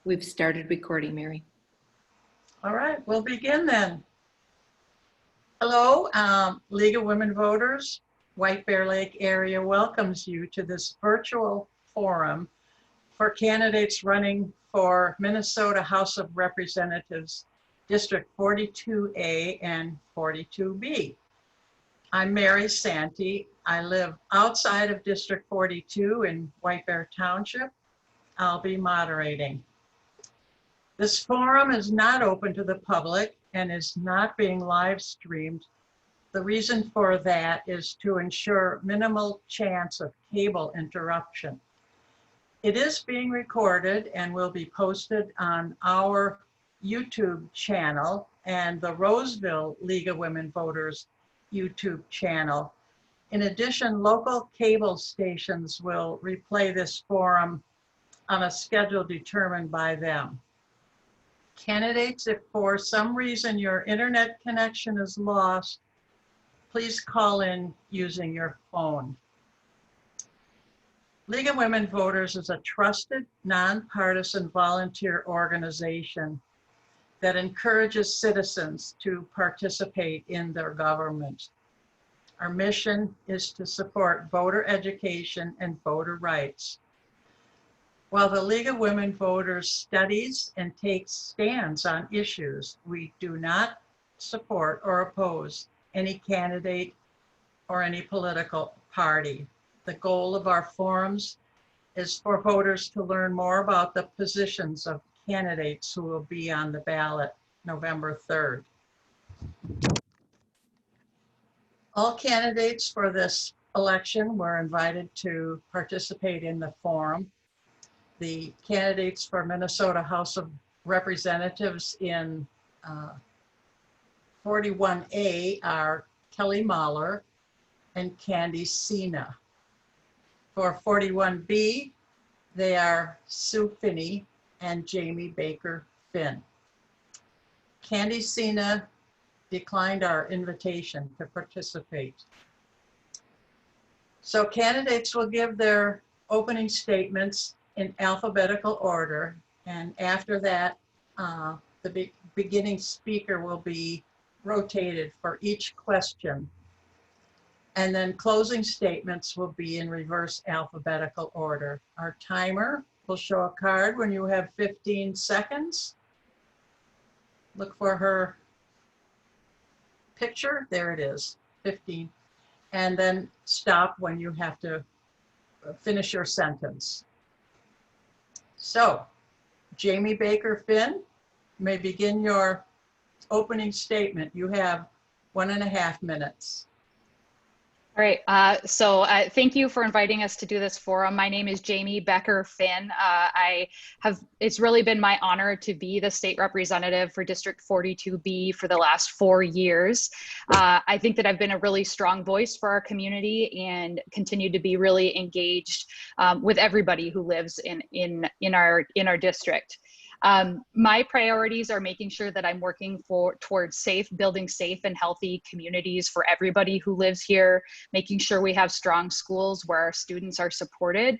We've started recording, Mary. All right, we'll begin then. Hello, League of Women Voters, White Bear Lake area welcomes you to this virtual forum for candidates running for Minnesota House of Representatives, District 42A and 42B. I'm Mary Santee. I live outside of District 42 in White Bear Township. I'll be moderating. This forum is not open to the public and is not being live streamed. The reason for that is to ensure minimal chance of cable interruption. It is being recorded and will be posted on our YouTube channel and the Roseville League of Women Voters YouTube channel. In addition, local cable stations will replay this forum on a schedule determined by them. Candidates, if for some reason your internet connection is lost, please call in using your phone. League of Women Voters is a trusted, nonpartisan volunteer organization that encourages citizens to participate in their government. Our mission is to support voter education and voter rights. While the League of Women Voters studies and takes stands on issues, we do not support or oppose any candidate or any political party. The goal of our forums is for voters to learn more about the positions of candidates who will be on the ballot November 3rd. All candidates for this election were invited to participate in the forum. The candidates for Minnesota House of Representatives in 41A are Kelly Moller and Candy Sina. For 41B, they are Sue Finney and Jamie Becker-Finn. Candy Sina declined our invitation to participate. So candidates will give their opening statements in alphabetical order, and after that, the beginning speaker will be rotated for each question, and then closing statements will be in reverse alphabetical order. Our timer will show a card when you have 15 seconds. Look for her picture. There it is, 15. And then stop when you have to finish your sentence. So, Jamie Becker-Finn, may begin your opening statement. You have 1.5 minutes. All right, thank you for inviting us to do this forum. My name is Jamie Becker-Finn. It's really been my honor to be the state representative for District 42B for the last 4 years. I think that I've been a really strong voice for our community and continue to be really engaged with everybody who lives in our district. My priorities are making sure that I'm working towards building safe and healthy communities for everybody who lives here, making sure we have strong schools where our students are supported,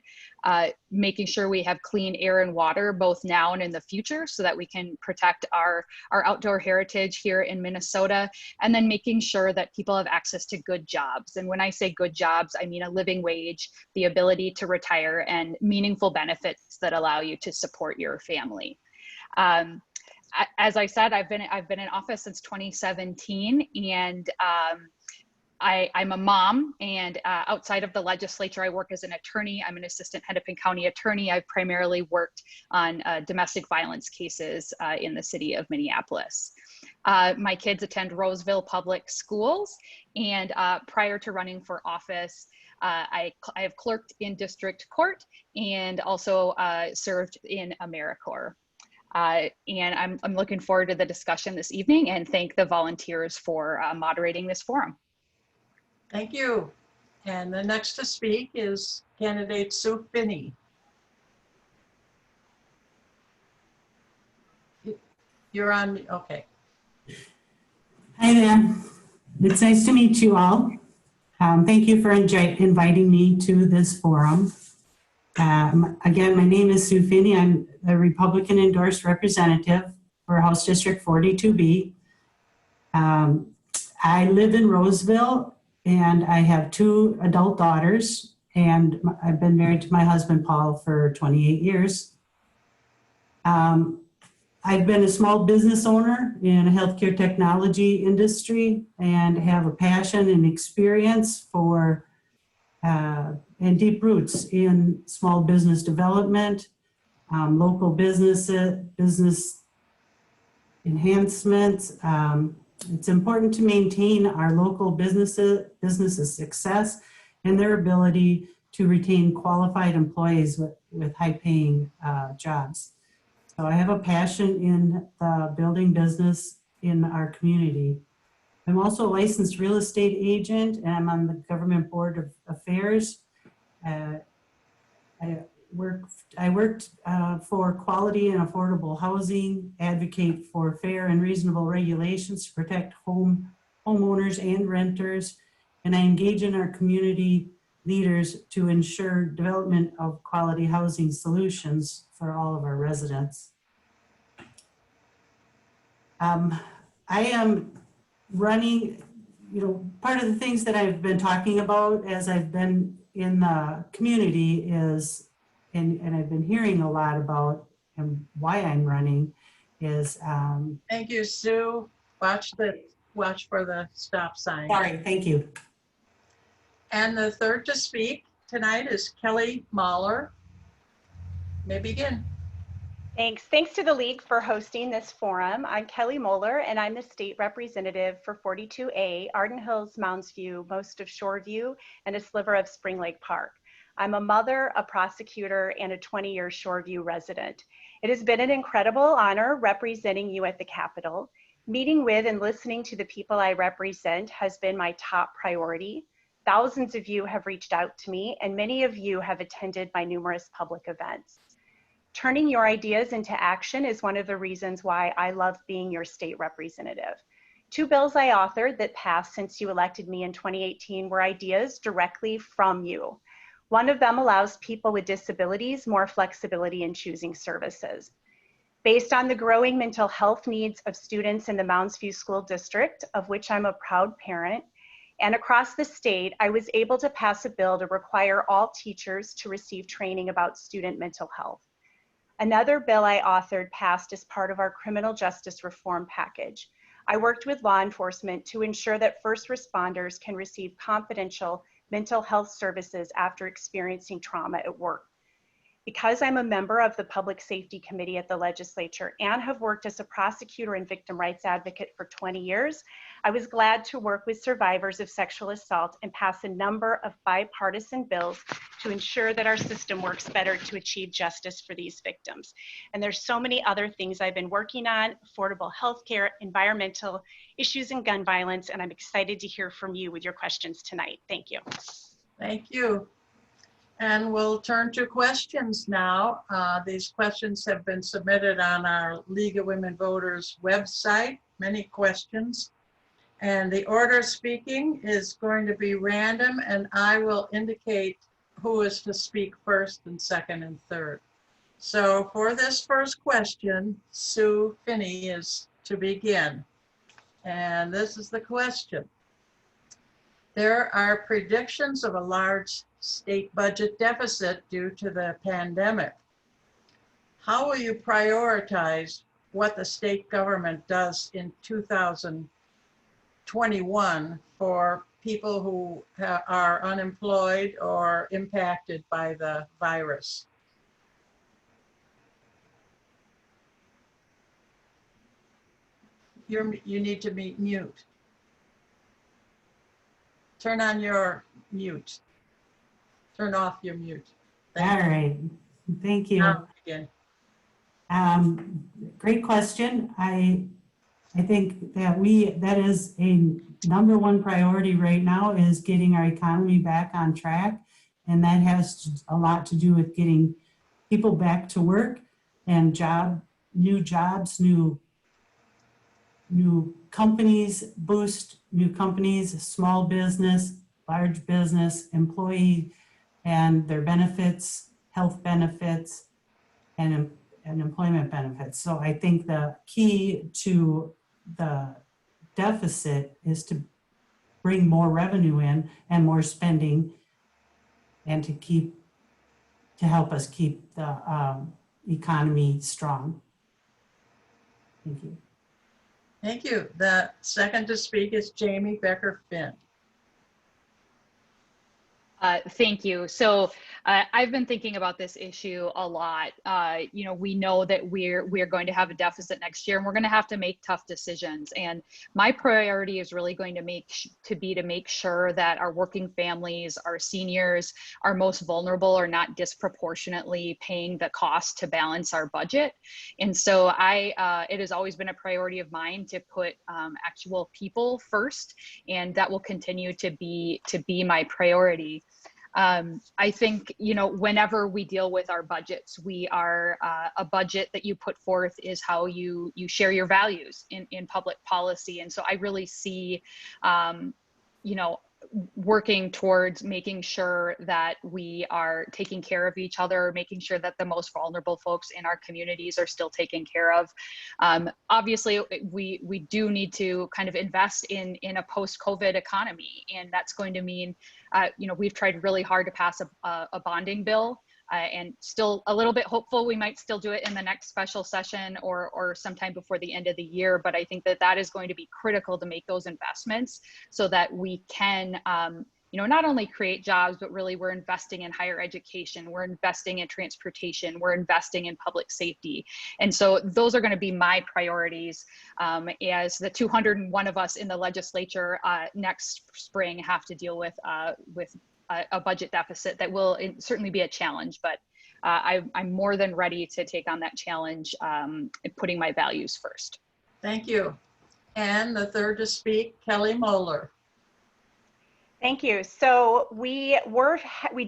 making sure we have clean air and water both now and in the future so that we can protect our outdoor heritage here in Minnesota, and then making sure that people have access to good jobs. And when I say good jobs, I mean a living wage, the ability to retire, and meaningful benefits that allow you to support your family. As I said, I've been in office since 2017, and I'm a mom, and outside of the legislature, I work as an attorney. I'm an assistant Hennepin County attorney. I've primarily worked on domestic violence cases in the city of Minneapolis. My kids attend Roseville Public Schools, and prior to running for office, I have clerked in district court and also served in AmeriCorps. And I'm looking forward to the discussion this evening, and thank the volunteers for moderating this forum. Thank you. And the next to speak is candidate Sue Finney. You're on, okay. Hi there. It's nice to meet you all. Thank you for inviting me to this forum. Again, my name is Sue Finney. I'm a Republican endorsed representative for House District 42B. I live in Roseville and I have 2 adult daughters, and I've been married to my husband, Paul, for 28 years. I've been a small business owner in a healthcare technology industry and have a passion and experience for and deep roots in small business development, local business enhancements. It's important to maintain our local businesses' success and their ability to retain qualified employees with high-paying jobs. So I have a passion in the building business in our community. I'm also a licensed real estate agent, and I'm on the Government Board of Affairs. I worked for quality and affordable housing, advocate for fair and reasonable regulations to protect homeowners and renters, and I engage in our community leaders to ensure development of quality housing solutions for all of our residents. I am running, part of the things that I've been talking about as I've been in the community is, and I've been hearing a lot about and why I'm running is. Thank you, Sue. Watch for the stop sign. Sorry, thank you. And the third to speak tonight is Kelly Moller. May begin. Thanks. Thanks to the League for hosting this forum. I'm Kelly Moller, and I'm the state representative for 42A, Arden Hills, Mounds View, most of Shoreview, and a sliver of Spring Lake Park. I'm a mother, a prosecutor, and a 20-year Shoreview resident. It has been an incredible honor representing you at the Capitol. Meeting with and listening to the people I represent has been my top priority. Thousands of you have reached out to me, and many of you have attended my numerous public events. Turning your ideas into action is one of the reasons why I love being your state representative. 2 bills I authored that passed since you elected me in 2018 were ideas directly from you. One of them allows people with disabilities more flexibility in choosing services. Based on the growing mental health needs of students in the Mounds View School District, of which I'm a proud parent, and across the state, I was able to pass a bill to require all teachers to receive training about student mental health. Another bill I authored passed as part of our criminal justice reform package. I worked with law enforcement to ensure that first responders can receive confidential mental health services after experiencing trauma at work. Because I'm a member of the Public Safety Committee at the legislature and have worked as a prosecutor and victim rights advocate for 20 years, I was glad to work with survivors of sexual assault and pass a number of bipartisan bills to ensure that our system works better to achieve justice for these victims. And there's so many other things I've been working on: affordable healthcare, environmental issues, and gun violence, and I'm excited to hear from you with your questions tonight. Thank you. Thank you. And we'll turn to questions now. These questions have been submitted on our League of Women Voters website, many questions. And the order of speaking is going to be random, and I will indicate who is to speak first and second and third. So for this first question, Sue Finney is to begin. And this is the question. There are predictions of a large state budget deficit due to the pandemic. How will you prioritize what the state government does in 2021 for people who are unemployed or impacted by the virus? You need to be mute. Turn on your mute. Turn off your mute. All right, thank you. Now begin. Great question. I think that that is a #1 priority right now, is getting our economy back on track. And that has a lot to do with getting people back to work and new jobs, new companies, boost new companies, small business, large business employee and their benefits, health benefits, and employment benefits. So I think the key to the deficit is to bring more revenue in and more spending, and to help us keep the economy strong. Thank you. Thank you. The second to speak is Jamie Becker-Finn. Thank you. So I've been thinking about this issue a lot. You know, we know that we're going to have a deficit next year, and we're going to have to make tough decisions. And my priority is really going to make sure that our working families, our seniors, our most vulnerable are not disproportionately paying the cost to balance our budget. And so it has always been a priority of mine to put actual people first, and that will continue to be my priority. I think, you know, whenever we deal with our budgets, we are a budget that you put forth is how you share your values in public policy. And so I really see, you know, working towards making sure that we are taking care of each other, making sure that the most vulnerable folks in our communities are still taken care of. Obviously, we do need to kind of invest in a post-COVID economy, and that's going to mean, you know, we've tried really hard to pass a bonding bill. And still a little bit hopeful we might still do it in the next special session or sometime before the end of the year. But I think that is going to be critical to make those investments so that we can, you know, not only create jobs, but really we're investing in higher education, we're investing in transportation, we're investing in public safety. And so those are going to be my priorities as the 201 of us in the legislature next spring have to deal with a budget deficit that will certainly be a challenge, but I'm more than ready to take on that challenge, putting my values first. Thank you. And the third to speak, Kelly Moller. Thank you. So we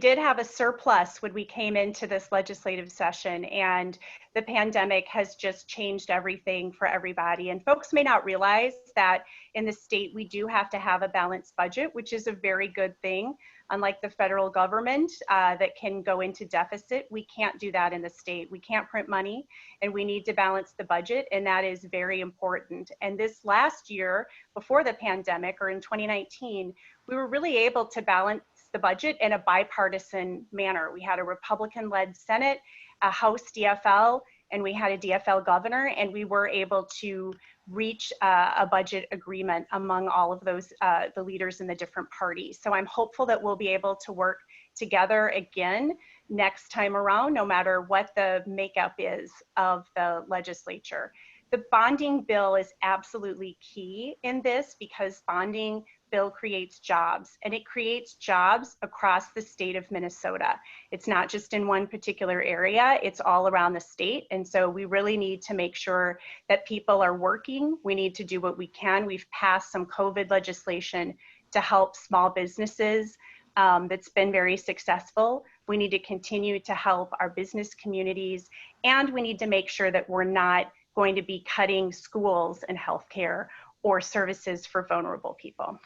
did have a surplus when we came into this legislative session, and the pandemic has just changed everything for everybody. And folks may not realize that in the state, we do have to have a balanced budget, which is a very good thing. Unlike the federal government that can go into deficit, we can't do that in the state. We can't print money, and we need to balance the budget, and that is very important. And this last year, before the pandemic, or in 2019, we were really able to balance the budget in a bipartisan manner. We had a Republican-led Senate, a House DFL, and we had a DFL governor, and we were able to reach a budget agreement among all of those, the leaders in the different parties. So I'm hopeful that we'll be able to work together again next time around, no matter what the makeup is of the legislature. The bonding bill is absolutely key in this because bonding bill creates jobs, and it creates jobs across the state of Minnesota. It's not just in one particular area, it's all around the state. And so we really need to make sure that people are working. We need to do what we can. We've passed some COVID legislation to help small businesses that's been very successful. We need to continue to help our business communities, and we need to make sure that we're not going to be cutting schools and healthcare or services for vulnerable people.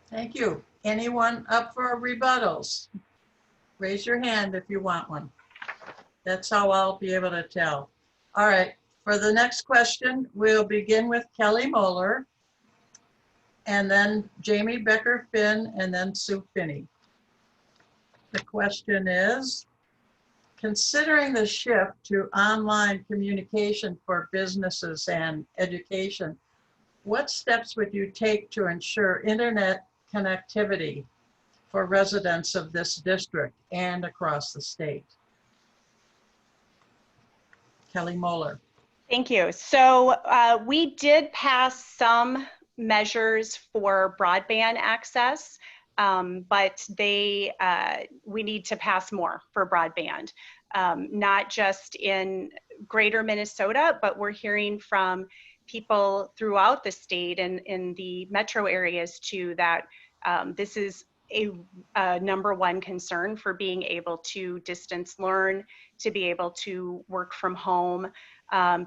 Thank you. Anyone up for rebuttals? Raise your hand if you want one. That's how I'll be able to tell. All right, for the next question, we'll begin with Kelly Moller, and then Jamie Becker-Finn, and then Sue Finney. The question is, considering the shift to online communication for businesses and education, what steps would you take to ensure internet connectivity for residents of this district and across the state? Kelly Moller. Thank you. So we did pass some measures for broadband access, but we need to pass more for broadband, not just in greater Minnesota, but we're hearing from people throughout the state and in the metro areas too, that this is a #1 concern for being able to distance learn, to be able to work from home.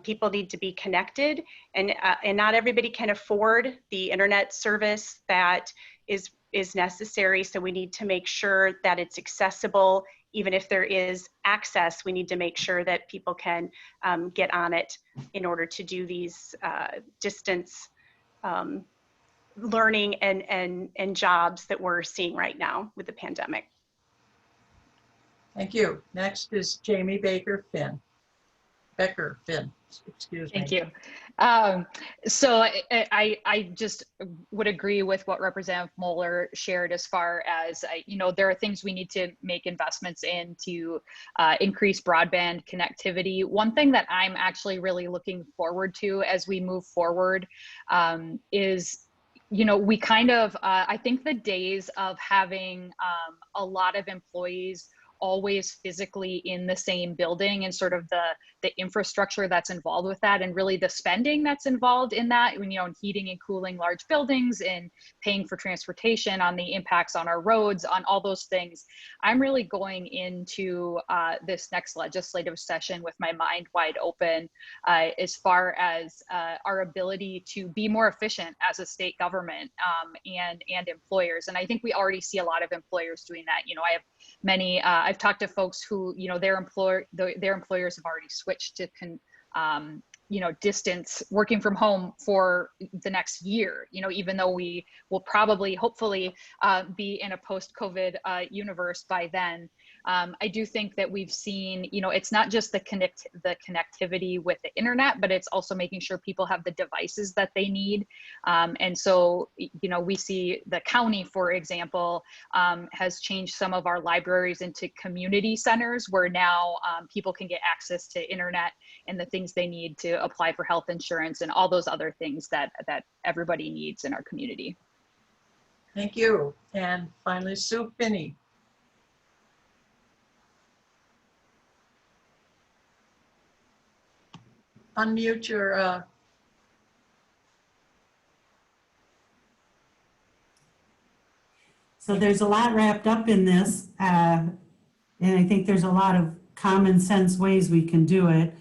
People need to be connected, and not everybody can afford the internet service that is necessary. So we need to make sure that it's accessible. Even if there is access, we need to make sure that people can get on it in order to do these distance learning and jobs that we're seeing right now with the pandemic. Thank you. Next is Jamie Becker-Finn. Becker-Finn, excuse me. Thank you. So I just would agree with what Representative Moller shared as far as, there are things we need to make investments in to increase broadband connectivity. One thing that I'm actually really looking forward to as we move forward is, we kind of, I think the days of having a lot of employees always physically in the same building and sort of the infrastructure that's involved with that, and really the spending that's involved in that, in heating and cooling large buildings and paying for transportation, on the impacts on our roads, on all those things. I'm really going into this next legislative session with my mind wide open as far as our ability to be more efficient as a state government and employers. And I think we already see a lot of employers doing that. I have many, I've talked to folks who, their employers have already switched to distance working from home for the next year, even though we will probably, hopefully, be in a post-COVID universe by then. I do think that we've seen, it's not just the connectivity with the internet, but it's also making sure people have the devices that they need. And so, we see the county, for example, has changed some of our libraries into community centers where now people can get access to internet and the things they need to apply for health insurance and all those other things that everybody needs in our community. Thank you. And finally, Sue Finney. Unmute your So there's a lot wrapped up in this, and I think there's a lot of common sense ways we can do it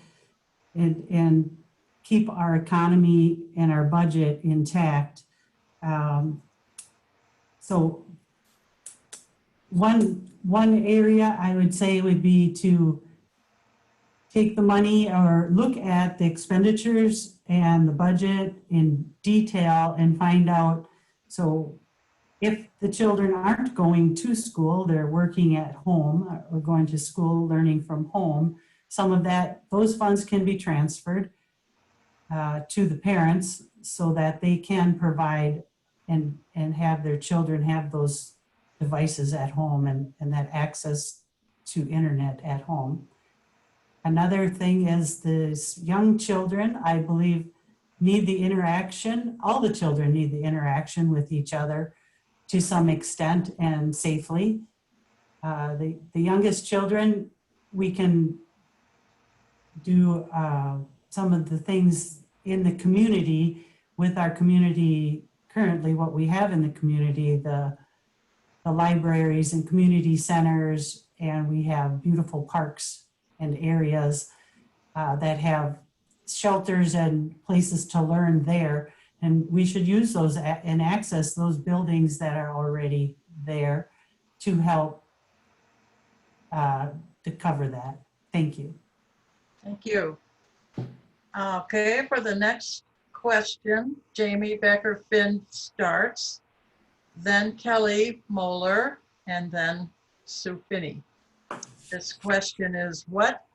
and keep our economy and our budget intact. So one area I would say would be to take the money or look at the expenditures and the budget in detail and find out, so if the children aren't going to school, they're working at home or going to school, learning from home, some of those funds can be transferred to the parents so that they can provide and have their children have those devices at home and that access to internet at home. Another thing is the young children, I believe, need the interaction. All the children need the interaction with each other to some extent and safely. The youngest children, we can do some of the things in the community with our community currently, what we have in the community, the libraries and community centers, and we have beautiful parks and areas that have shelters and places to learn there. And we should use those and access those buildings that are already there to help to cover that. Thank you. Thank you. Okay, for the next question, Jamie Becker-Finn starts, then Kelly Moller, and then Sue Finney. This question is, what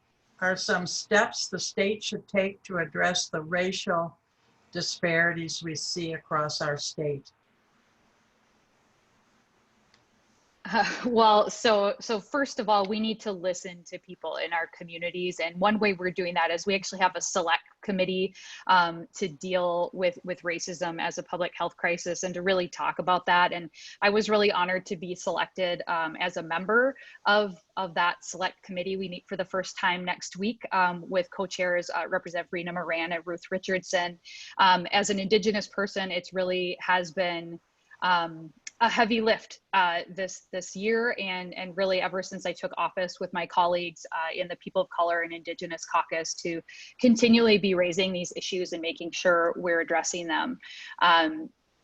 are some steps the state should take to address the racial disparities we see across our state? Well, so first of all, we need to listen to people in our communities. And one way we're doing that is we actually have a select committee to deal with racism as a public health crisis and to really talk about that. And I was really honored to be selected as a member of that select committee. We meet for the first time next week with co-chairs Representative Rena Moran and Ruth Richardson. As an Indigenous person, it's really has been a heavy lift this year and really ever since I took office with my colleagues in the People of Color and Indigenous Caucus to continually be raising these issues and making sure we're addressing them.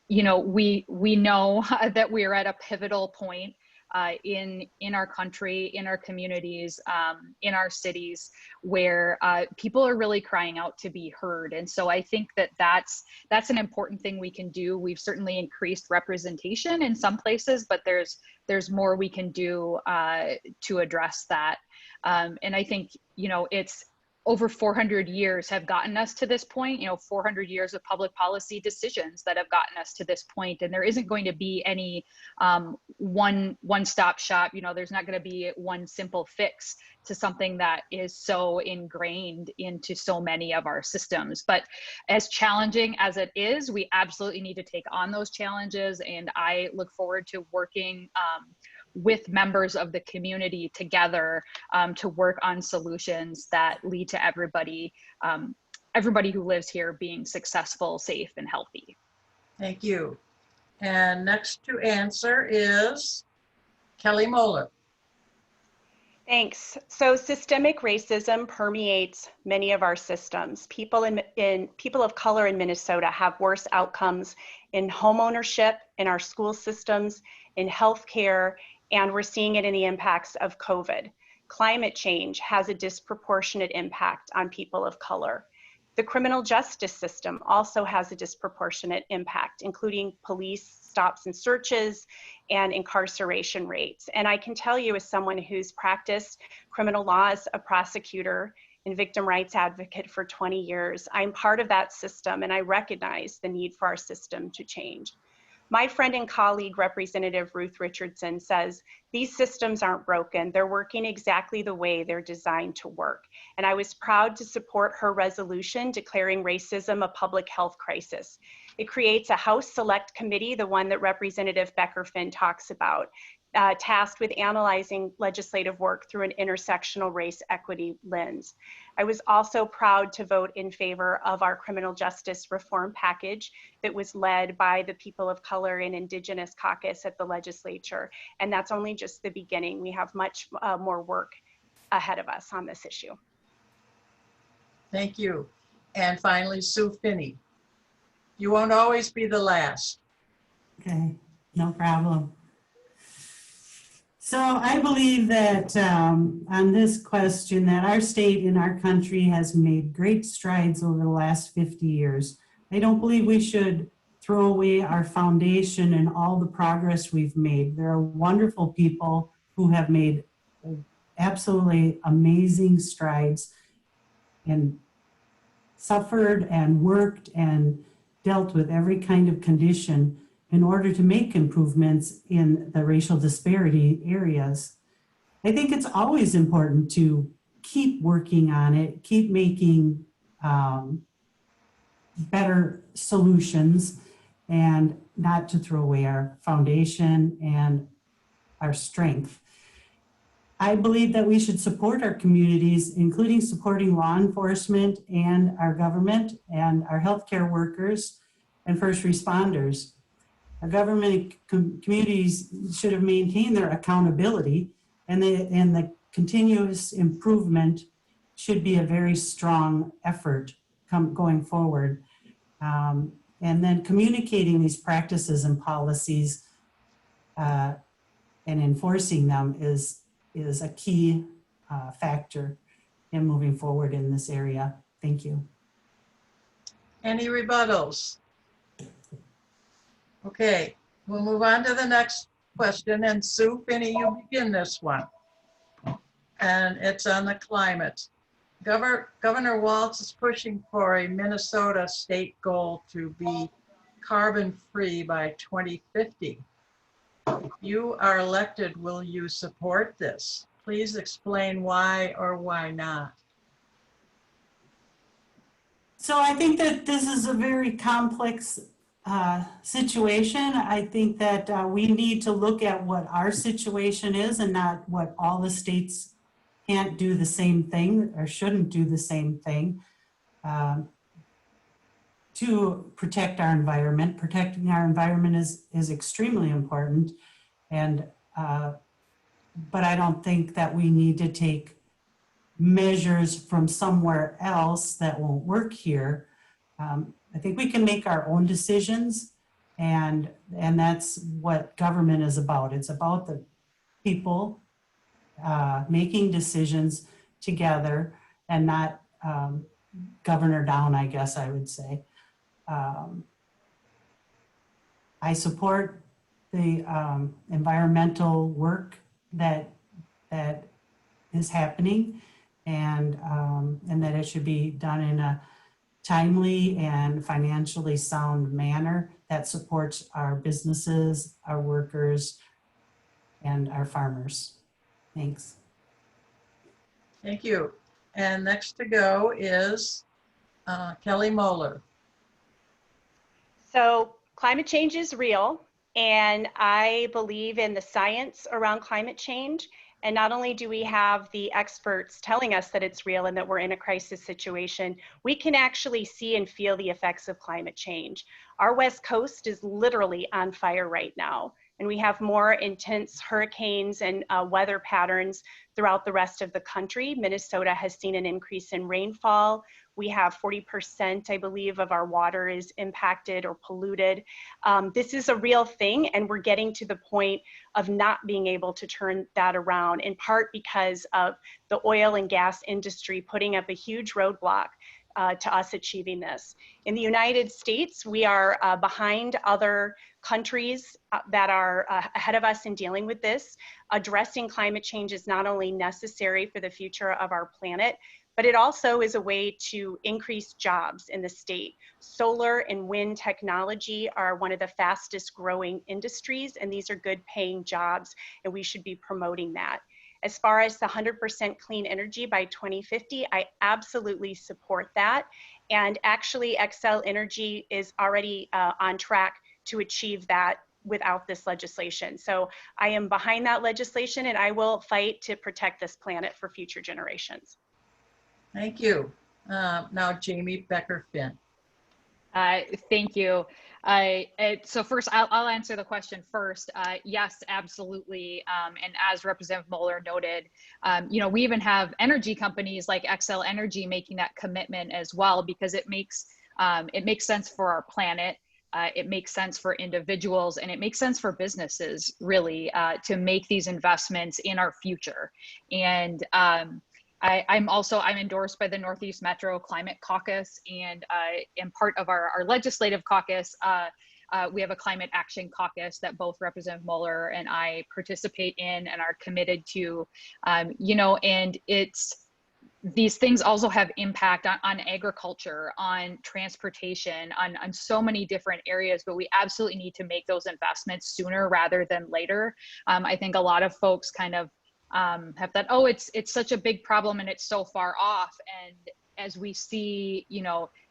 you know, we know that we are at a pivotal point in our country, in our communities, in our cities, where people are really crying out to be heard. And so I think that that's an important thing we can do. We've certainly increased representation in some places, but there's more we can do to address that. And I think, you know, it's over 400 years have gotten us to this point, you know, 400 years of public policy decisions that have gotten us to this point. And there isn't going to be any one-stop shop. You know, there's not going to be one simple fix to something that is so ingrained into so many of our systems. But as challenging as it is, we absolutely need to take on those challenges. And I look forward to working with members of the community together to work on solutions that lead to everybody who lives here being successful, safe, and healthy. Thank you. And next to answer is Kelly Moller. Thanks. So systemic racism permeates many of our systems. People of color in Minnesota have worse outcomes in home ownership, in our school systems, in healthcare, and we're seeing it in the impacts of COVID. Climate change has a disproportionate impact on people of color. The criminal justice system also has a disproportionate impact, including police stops and searches and incarceration rates. And I can tell you, as someone who's practiced criminal law as a prosecutor and victim rights advocate for 20 years, I'm part of that system, and I recognize the need for our system to change. My friend and colleague, Representative Ruth Richardson, says these systems aren't broken. They're working exactly the way they're designed to work. And I was proud to support her resolution declaring racism a public health crisis. It creates a House Select Committee, the one that Representative Becker-Finn talks about, tasked with analyzing legislative work through an intersectional race equity lens. I was also proud to vote in favor of our criminal justice reform package that was led by the People of Color and Indigenous Caucus at the legislature. And that's only just the beginning. We have much more work ahead of us on this issue. Thank you. And finally, Sue Finney. You won't always be the last. Okay, no problem. So I believe that on this question that our state and our country has made great strides over the last 50 years. I don't believe we should throw away our foundation and all the progress we've made. There are wonderful people who have made absolutely amazing strides and suffered and worked and dealt with every kind of condition in order to make improvements in the racial disparity areas. I think it's always important to keep working on it, keep making better solutions, and not to throw away our foundation and our strength. I believe that we should support our communities, including supporting law enforcement and our government and our healthcare workers and first responders. Our government communities should have maintained their accountability, and the continuous improvement should be a very strong effort going forward. And then communicating these practices and policies and enforcing them is a key factor in moving forward in this area. Thank you. Any rebuttals? Okay, we'll move on to the next question. And Sue Finney, you begin this one. And it's on the climate. Governor Walz is pushing for a Minnesota state goal to be carbon-free by 2050. If you are elected, will you support this? Please explain why or why not. So I think that this is a very complex situation. I think that we need to look at what our situation is and not what all the states can't do the same thing or shouldn't do the same thing to protect our environment. Protecting our environment is extremely important, and but I don't think that we need to take measures from somewhere else that won't work here. I think we can make our own decisions, And that's what government is about. It's about the people making decisions together and not governor down, I guess I would say. I support the environmental work that is happening, and that it should be done in a timely and financially sound manner that supports our businesses, our workers, and our farmers. Thanks. Thank you. And next to go is Kelly Moller. So climate change is real, and I believe in the science around climate change. And not only do we have the experts telling us that it's real and that we're in a crisis situation, we can actually see and feel the effects of climate change. Our West Coast is literally on fire right now, and we have more intense hurricanes and weather patterns throughout the rest of the country. Minnesota has seen an increase in rainfall. We have 40%, I believe, of our water is impacted or polluted. This is a real thing, and we're getting to the point of not being able to turn that around, in part because of the oil and gas industry putting up a huge roadblock to us achieving this. In the United States, we are behind other countries that are ahead of us in dealing with this. Addressing climate change is not only necessary for the future of our planet, but it also is a way to increase jobs in the state. Solar and wind technology are one of the fastest growing industries, and these are good paying jobs, and we should be promoting that. As far as the 100% clean energy by 2050, I absolutely support that. And actually, Xcel Energy is already on track to achieve that without this legislation. So I am behind that legislation, and I will fight to protect this planet for future generations. Thank you. Now, Jamie Becker-Finn. Thank you. So first, I'll answer the question first. Yes, absolutely. And as Representative Moller noted, we even have energy companies like Xcel Energy making that commitment as well, because it makes sense for our planet. It makes sense for individuals, and it makes sense for businesses, really, to make these investments in our future. And I'm endorsed by the Northeast Metro Climate Caucus, and am part of our legislative caucus. We have a climate action caucus that both Representative Moller and I participate in and are committed to, and these things also have impact on agriculture, on transportation, on so many different areas, but we absolutely need to make those investments sooner rather than later. I think a lot of folks kind of have thought, oh, it's such a big problem and it's so far off. And as we see,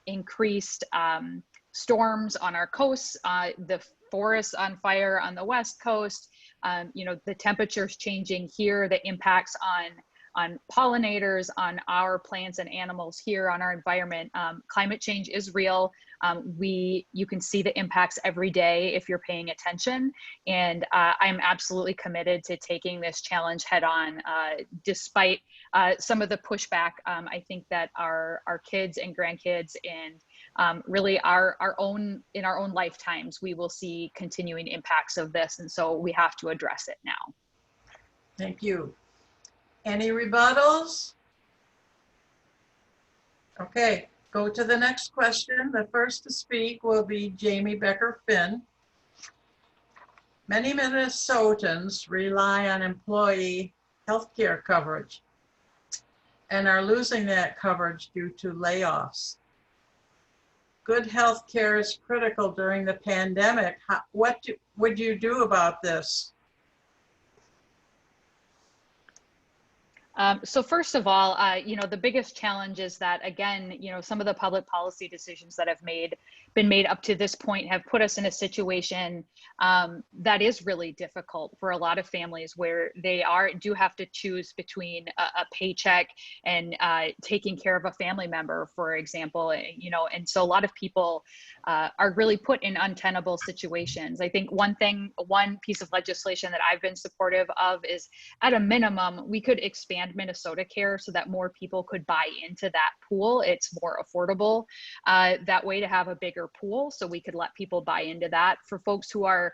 increased storms on our coasts, the forests on fire on the West Coast, the temperatures changing here, the impacts on pollinators, on our plants and animals here, on our environment. Climate change is real. You can see the impacts every day if you're paying attention. And I'm absolutely committed to taking this challenge head on, despite some of the pushback. I think that our kids and grandkids and really in our own lifetimes, we will see continuing impacts of this. And so we have to address it now. Thank you. Any rebuttals? Okay, go to the next question. The first to speak will be Jamie Becker-Finn. Many Minnesotans rely on employee health care coverage and are losing that coverage due to layoffs. Good health care is critical during the pandemic. What would you do about this? So first of all, the biggest challenge is that, again, some of the public policy decisions that have been made up to this point have put us in a situation that is really difficult for a lot of families, where they do have to choose between a paycheck and taking care of a family member, for example, and so a lot of people are really put in untenable situations. I think one piece of legislation that I've been supportive of is, at a minimum, we could expand Minnesota Care so that more people could buy into that pool. It's more affordable that way to have a bigger bigger pool so we could let people buy into that. For folks who are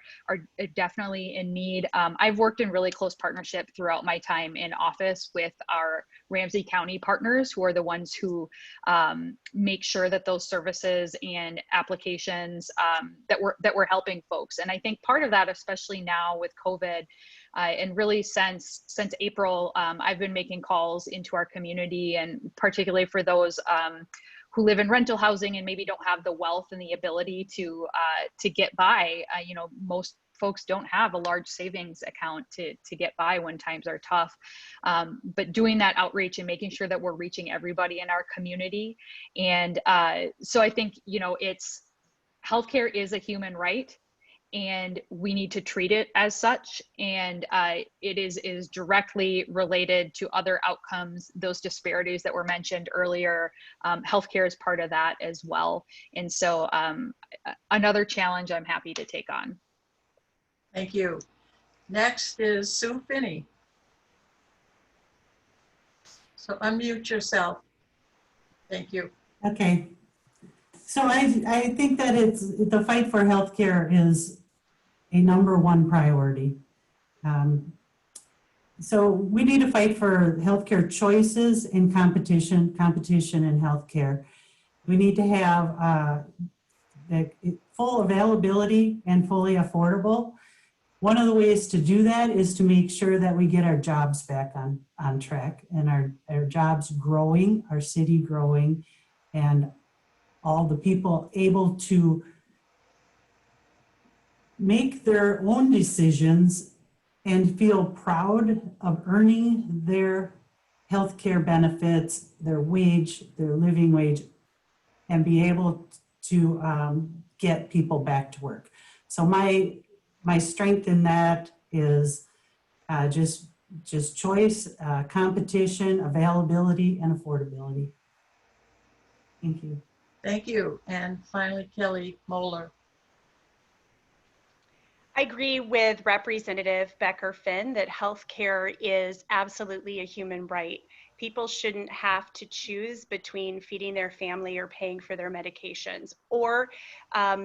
definitely in need, I've worked in really close partnership throughout my time in office with our Ramsey County partners, who are the ones who make sure that those services and applications that we're helping folks. And I think part of that, especially now with COVID, and really since April, I've been making calls into our community, and particularly for those who live in rental housing and maybe don't have the wealth and the ability to get by. You know, most folks don't have a large savings account to get by when times are tough. But doing that outreach and making sure that we're reaching everybody in our community. And so I think, you know, healthcare is a human right, and we need to treat it as such. And it is directly related to other outcomes, those disparities that were mentioned earlier. Healthcare is part of that as well. And so another challenge I'm happy to take on. Thank you. Next is Sue Finney. So unmute yourself. Thank you. Okay. So I think that the fight for healthcare is a #1 priority. So we need to fight for healthcare choices and competition in healthcare. We need to have full availability and fully affordable. One of the ways to do that is to make sure that we get our jobs back on track, and our jobs growing, our city growing, and all the people able to make their own decisions and feel proud of earning their healthcare benefits, their wage, their living wage, and be able to get people back to work. So my strength in that is just choice, competition, availability, and affordability. Thank you. Thank you. And finally, Kelly Moller. I agree with Representative Becker-Finn that healthcare is absolutely a human right. People shouldn't have to choose between feeding their family or paying for their medications, or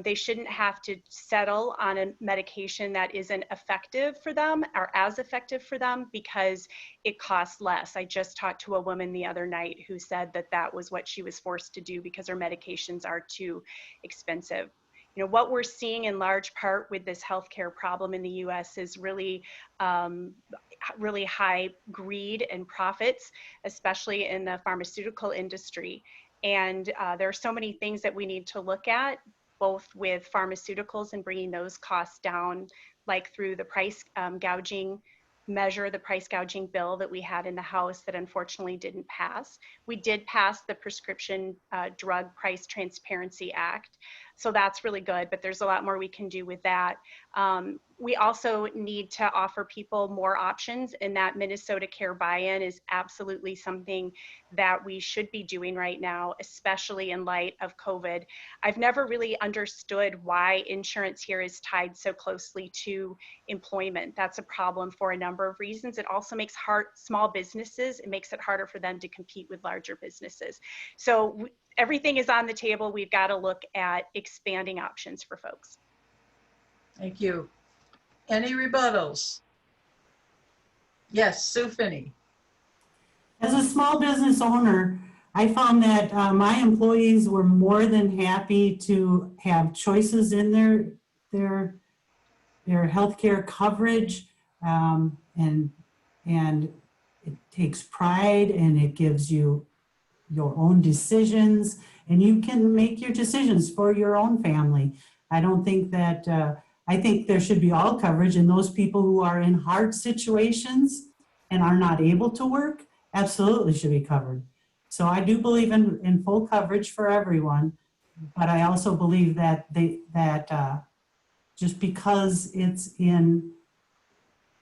they shouldn't have to settle on a medication that isn't effective for them or as effective for them because it costs less. I just talked to a woman the other night who said that that was what she was forced to do because her medications are too expensive. You know, what we're seeing in large part with this healthcare problem in the US is really high greed and profits, especially in the pharmaceutical industry. And there are so many things that we need to look at, both with pharmaceuticals and bringing those costs down, like through the price gouging measure, the price gouging bill that we had in the House that unfortunately didn't pass. We did pass the Prescription Drug Price Transparency Act. So that's really good, but there's a lot more we can do with that. We also need to offer people more options, and that Minnesota Care buy-in is absolutely something that we should be doing right now, especially in light of COVID. I've never really understood why insurance here is tied so closely to employment. That's a problem for a number of reasons. It also makes small businesses, it makes it harder for them to compete with larger businesses. So everything is on the table. We've got to look at expanding options for folks. Thank you. Any rebuttals? Yes, Sue Finney. As a small business owner, I found that my employees were more than happy to have choices in their healthcare coverage, and it takes pride, and it gives you your own decisions, and you can make your decisions for your own family. I don't think that, I think there should be all coverage, and those people who are in hard situations and are not able to work absolutely should be covered. So I do believe in full coverage for everyone, but I also believe that just because it's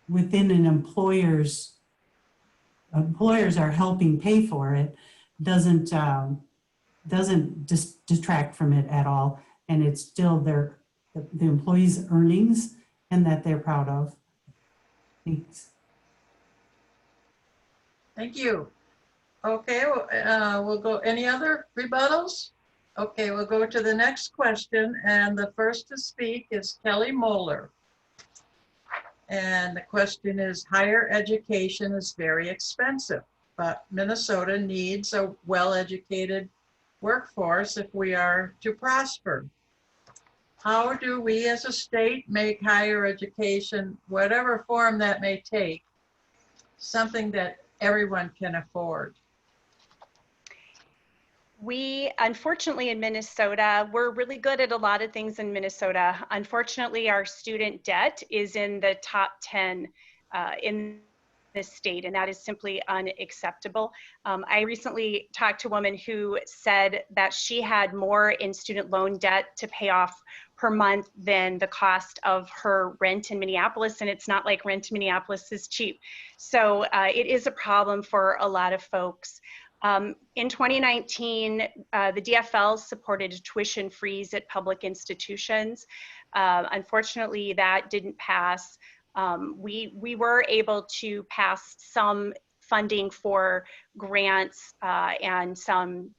within an employers are helping pay for it, doesn't detract from it at all, and it's still the employees' earnings, and that they're proud of. Thanks. Thank you. Okay, we'll go. Any other rebuttals? Okay, we'll go to the next question, and the first to speak is Kelly Moller. And the question is, higher education is very expensive, but Minnesota needs a well-educated workforce if we are to prosper. How do we as a state make higher education, whatever form that may take, something that everyone can afford? We, unfortunately, in Minnesota, we're really good at a lot of things in Minnesota. Unfortunately, our student debt is in the top 10 in this state, and that is simply unacceptable. I recently talked to a woman who said that she had more in student loan debt to pay off per month than the cost of her rent in Minneapolis, and it's not like rent in Minneapolis is cheap. So it is a problem for a lot of folks. In 2019, the DFL supported a tuition freeze at public institutions. Unfortunately, that didn't pass. We were able to pass some funding for grants and some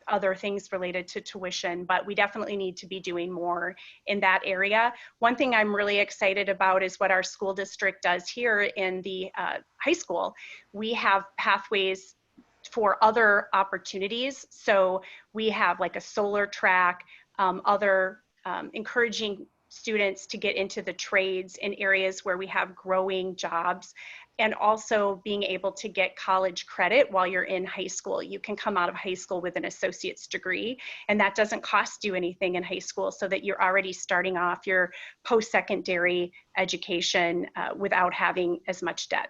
other things related to tuition, but we definitely need to be doing more in that area. One thing I'm really excited about is what our school district does here in the high school. We have pathways for other opportunities. So we have like a solar track, other encouraging students to get into the trades in areas where we have growing jobs, and also being able to get college credit while you're in high school. You can come out of high school with an associate's degree, and that doesn't cost you anything in high school, so that you're already starting off your post-secondary education without having as much debt.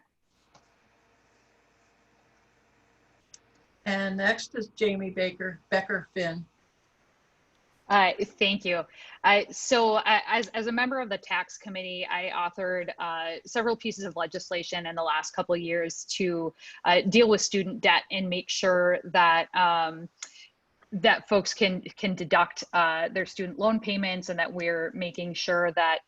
And next is Jamie Becker-Finn. Thank you. As a member of the tax committee, I authored several pieces of legislation in the last couple of years to deal with student debt and make sure that that folks can deduct their student loan payments, and that we're making sure that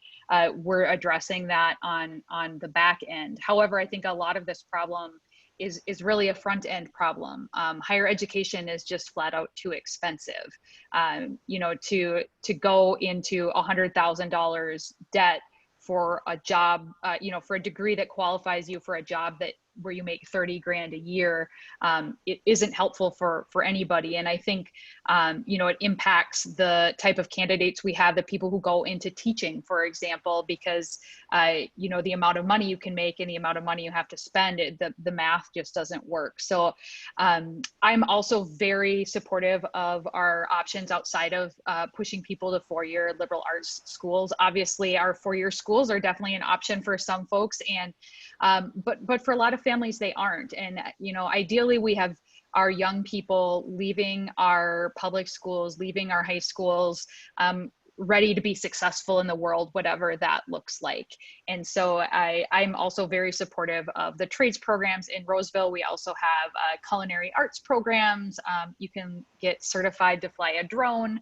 we're addressing that on the back end. However, I think a lot of this problem is really a front end problem. Higher education is just flat out too expensive. You know, to go into $100,000 debt for a job, you know, for a degree that qualifies you for a job where you make 30 grand a year, it isn't helpful for anybody. And I think, you know, it impacts the type of candidates we have, the people who go into teaching, for example, because, you know, the amount of money you can make and the amount of money you have to spend, the math just doesn't work. So I'm also very supportive of our options outside of pushing people to four-year liberal arts schools. Obviously, our four-year schools are definitely an option for some folks, and but for a lot of families, they aren't. And, you know, ideally we have our young people leaving our public schools, leaving our high schools, ready to be successful in the world, whatever that looks like. And so I'm also very supportive of the trades programs in Roseville. We also have culinary arts programs. You can get certified to fly a drone,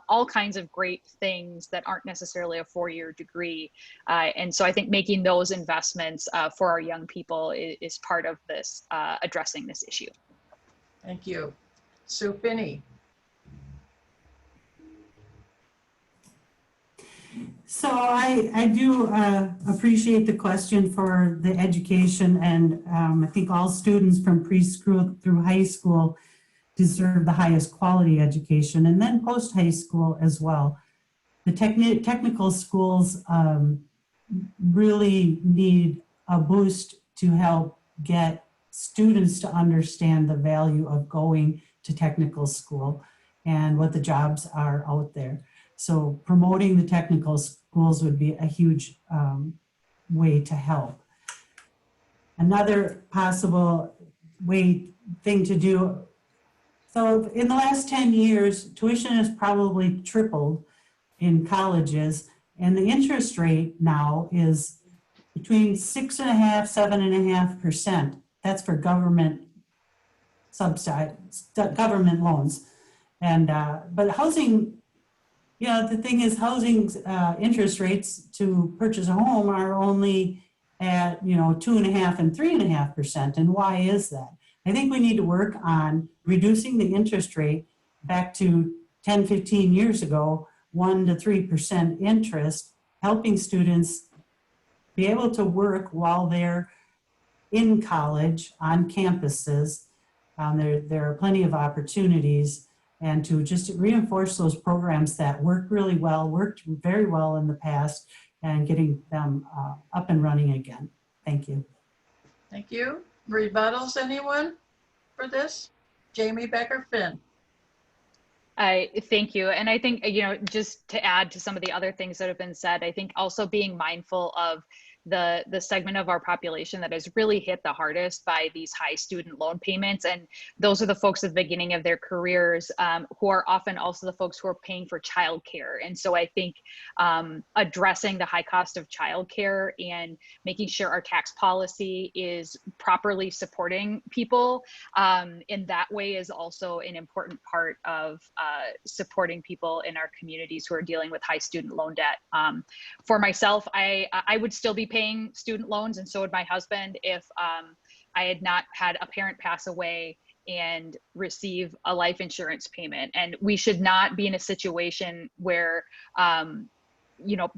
all kinds of great things that aren't necessarily a four-year degree. And so I think making those investments for our young people is part of this, addressing this issue. Thank you. Sue Finney. So I do appreciate the question for the education, and I think all students from preschool through high school deserve the highest quality education, and then post-high school as well. The technical schools really need a boost to help get students to understand the value of going to technical school and what the jobs are out there. So promoting the technical schools would be a huge way to help. Another possible thing to do, so in the last 10 years, tuition has probably tripled in colleges, and the interest rate now is between 6.5%, 7.5%. That's for government government loans. And but housing, you know, the thing is, housing's interest rates to purchase a home are only at, you know, 2.5% and 3.5%. And why is that? I think we need to work on reducing the interest rate back to 10, 15 years ago, 1 to 3% interest, helping students be able to work while they're in college, on campuses. There are plenty of opportunities, and to just reinforce those programs that worked very well in the past, and getting them up and running again. Thank you. Thank you. Rebuttals, anyone for this? Jamie Becker-Finn. I thank you. And I think, just to add to some of the other things that have been said, I think also being mindful of the segment of our population that is really hit the hardest by these high student loan payments. And those are the folks at the beginning of their careers who are often also the folks who are paying for childcare. And so I think addressing the high cost of childcare and making sure our tax policy is properly supporting people in that way is also an important part of supporting people in our communities who are dealing with high student loan debt. For myself, I would still be paying student loans, and so would my husband if I had not had a parent pass away and receive a life insurance payment. And we should not be in a situation where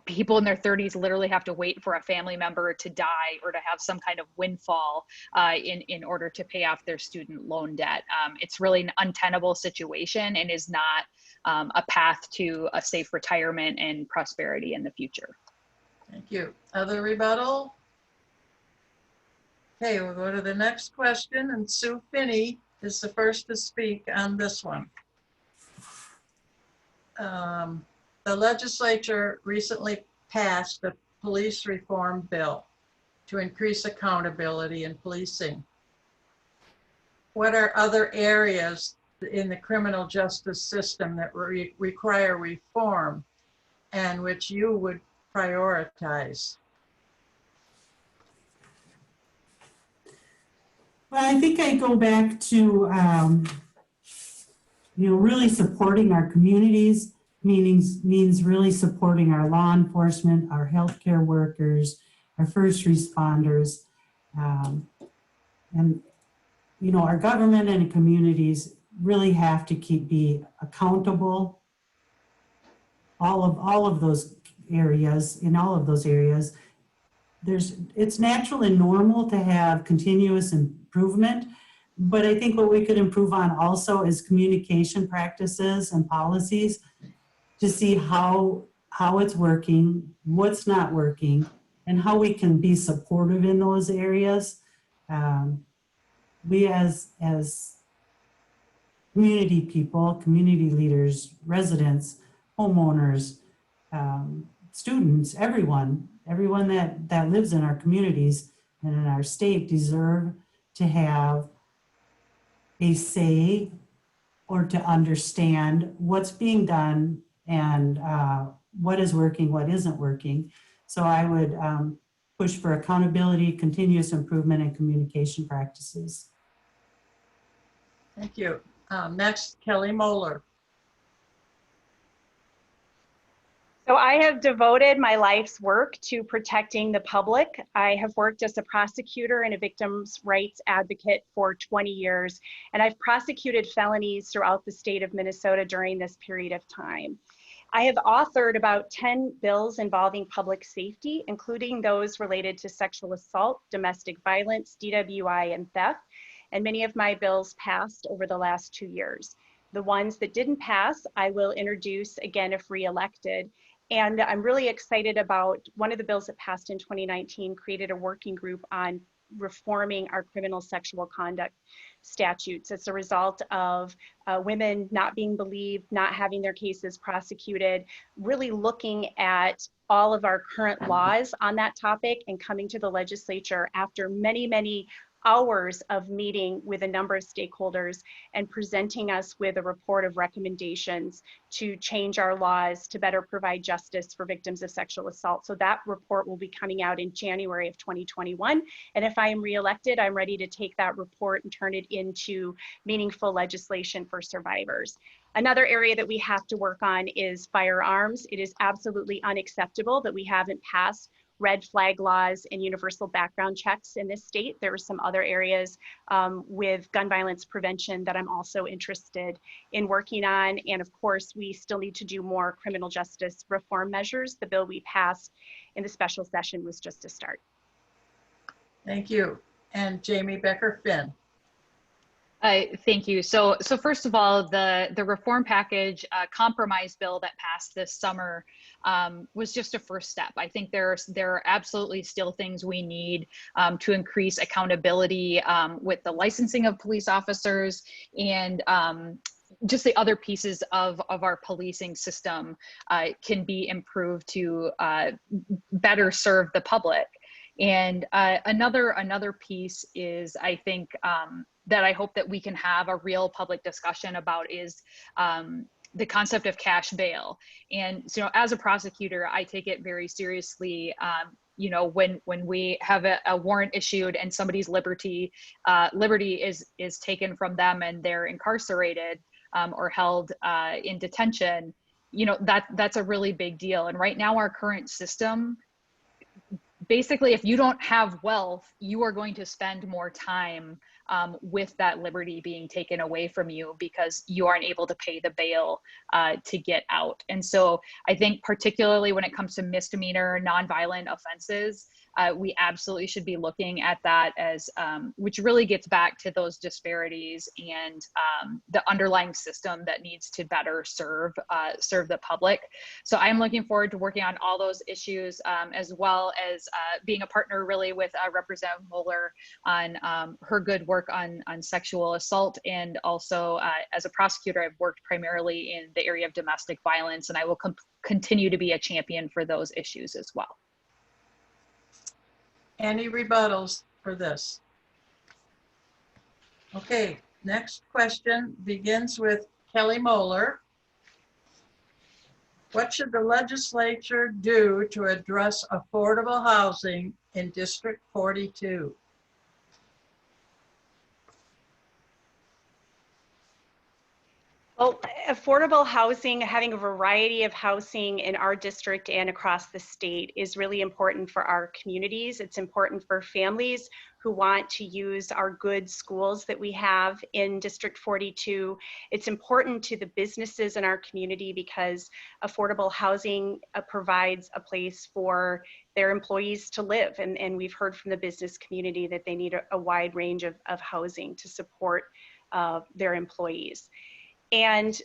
people in their 30s literally have to wait for a family member to die or to have some kind of windfall in order to pay off their student loan debt. It's really an untenable situation and is not a path to a safe retirement and prosperity in the future. Thank you. Other rebuttal? Okay, we'll go to the next question, and Sue Finney is the first to speak on this one. The legislature recently passed the police reform bill to increase accountability in policing. What are other areas in the criminal justice system that require reform and which you would prioritize? Well, I think I go back to, really supporting our communities, means really supporting our law enforcement, our healthcare workers, our first responders, and our government and communities really have to be accountable. All of those areas, in all of those areas, it's natural and normal to have continuous improvement, but I think what we could improve on also is communication practices and policies to see how it's working, what's not working, and how we can be supportive in those areas. We as community people, community leaders, residents, homeowners, students, everyone that lives in our communities and in our state deserve to have a say or to understand what's being done and what is working, what isn't working. So I would push for accountability, continuous improvement, and communication practices. Thank you. Next, Kelly Moller. So I have devoted my life's work to protecting the public. I have worked as a prosecutor and a victims' rights advocate for 20 years, and I've prosecuted felonies throughout the state of Minnesota during this period of time. I have authored about 10 bills involving public safety, including those related to sexual assault, domestic violence, DWI, and theft, and many of my bills passed over the last 2 years. The ones that didn't pass, I will introduce again if re-elected. And I'm really excited about one of the bills that passed in 2019, created a working group on reforming our criminal sexual conduct statutes as a result of women not being believed, not having their cases prosecuted, really looking at all of our current laws on that topic and coming to the legislature after many, many hours of meeting with a number of stakeholders and presenting us with a report of recommendations to change our laws to better provide justice for victims of sexual assault. So that report will be coming out in January of 2021. And if I am reelected, I'm ready to take that report and turn it into meaningful legislation for survivors. Another area that we have to work on is firearms. It is absolutely unacceptable that we haven't passed red flag laws and universal background checks in this state. There are some other areas with gun violence prevention that I'm also interested in working on. And of course, we still need to do more criminal justice reform measures. The bill we passed in the special session was just a start. Thank you. And Jamie Becker-Finn. Thank you. So first of all, the reform package compromise bill that passed this summer was just a first step. I think there are absolutely still things we need to increase accountability with the licensing of police officers and just the other pieces of our policing system can be improved to better serve the public. And another piece is, I think, that I hope that we can have a real public discussion about is the concept of cash bail. And so as a prosecutor, I take it very seriously. You know, when we have a warrant issued and somebody's liberty is taken from them and they're incarcerated or held in detention, you know, that's a really big deal. And right now our current system, basically, if you don't have wealth, you are going to spend more time with that liberty being taken away from you because you aren't able to pay the bail to get out. And so I think particularly when it comes to misdemeanor, nonviolent offenses, we absolutely should be looking at that as, which really gets back to those disparities and the underlying system that needs to better serve the public. So I'm looking forward to working on all those issues, as well as being a partner really with Representative Moller on her good work on sexual assault. And also as a prosecutor, I've worked primarily in the area of domestic violence, and I will continue to be a champion for those issues as well. Any rebuttals for this? Okay, next question begins with Kelly Moller. What should the legislature do to address affordable housing in District 42? Well, affordable housing, having a variety of housing in our district and across the state is really important for our communities. It's important for families who want to use our good schools that we have in District 42. It's important to the businesses in our community because affordable housing provides a place for their employees to live. And we've heard from the business community that they need a wide range of housing to support their employees. And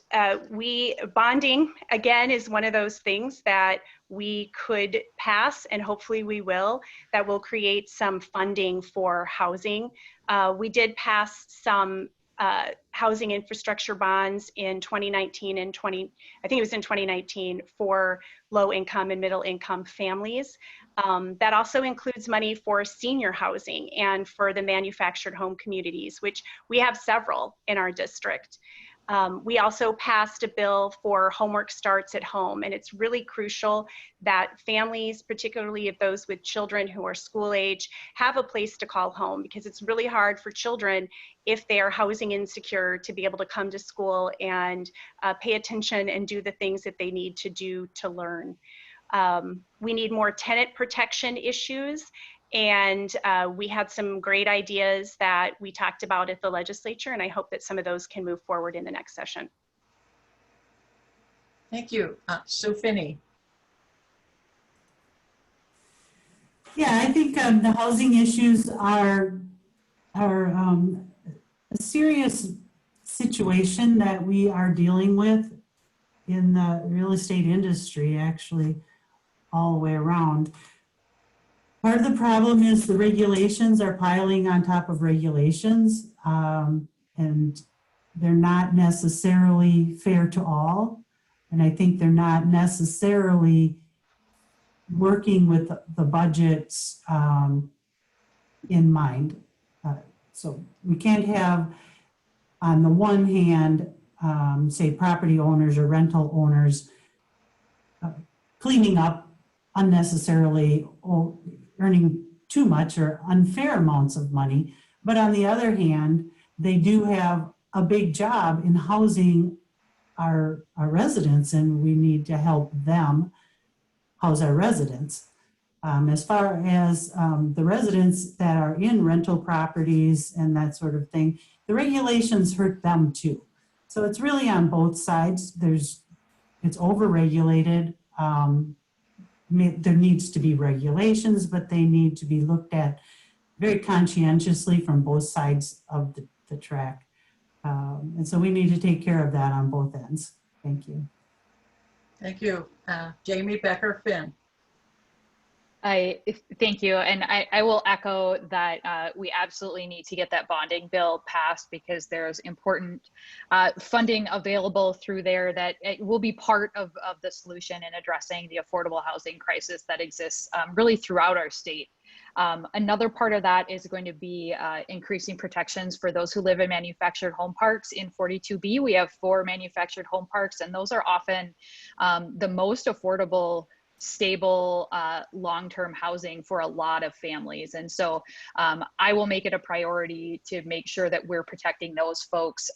bonding, again, is one of those things that we could pass, and hopefully we will, that will create some funding for housing. We did pass some housing infrastructure bonds in 2019 and I think it was in 2019 for low income and middle income families. That also includes money for senior housing and for the manufactured home communities, which we have several in our district. We also passed a bill for homework starts at home, and it's really crucial that families, particularly of those with children who are school age, have a place to call home, because it's really hard for children, if they are housing insecure, to be able to come to school and pay attention and do the things that they need to do to learn. We need more tenant protection issues. And we had some great ideas that we talked about at the legislature, and I hope that some of those can move forward in the next session. Thank you. Sue Finney. Yeah, I think the housing issues are a serious situation that we are dealing with in the real estate industry, actually, all the way around. Part of the problem is the regulations are piling on top of regulations, and they're not necessarily fair to all. And I think they're not necessarily working with the budgets in mind. So we can't have, on the one hand, say property owners or rental owners cleaning up unnecessarily or earning too much or unfair amounts of money. But on the other hand, they do have a big job in housing our residents, and we need to help them house our residents. As far as the residents that are in rental properties and that sort of thing, the regulations hurt them too. So it's really on both sides. It's overregulated. There needs to be regulations, but they need to be looked at very conscientiously from both sides of the track. And so we need to take care of that on both ends. Thank you. Thank you. Jamie Becker-Finn. Thank you. And I will echo that we absolutely need to get that bonding bill passed, because there's important funding available through there that it will be part of the solution in addressing the affordable housing crisis that exists really throughout our state. Another part of that is going to be increasing protections for those who live in manufactured home parks. In 42B, we have 4 manufactured home parks, and those are often the most affordable, stable, long-term housing for a lot of families. And so I will make it a priority to make sure that we're protecting those folks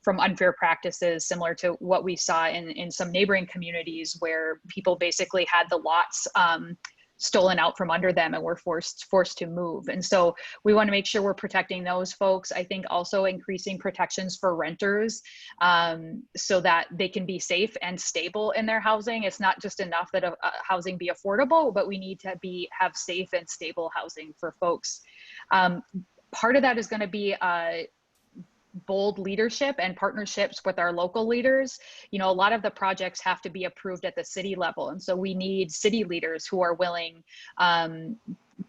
from unfair practices, similar to what we saw in some neighboring communities where people basically had the lots stolen out from under them and were forced to move. And so we want to make sure we're protecting those folks. I think also increasing protections for renters so that they can be safe and stable in their housing. It's not just enough that housing be affordable, but we need to have safe and stable housing for folks. Part of that is going to be bold leadership and partnerships with our local leaders. You know, a lot of the projects have to be approved at the city level. And so we need city leaders who are willing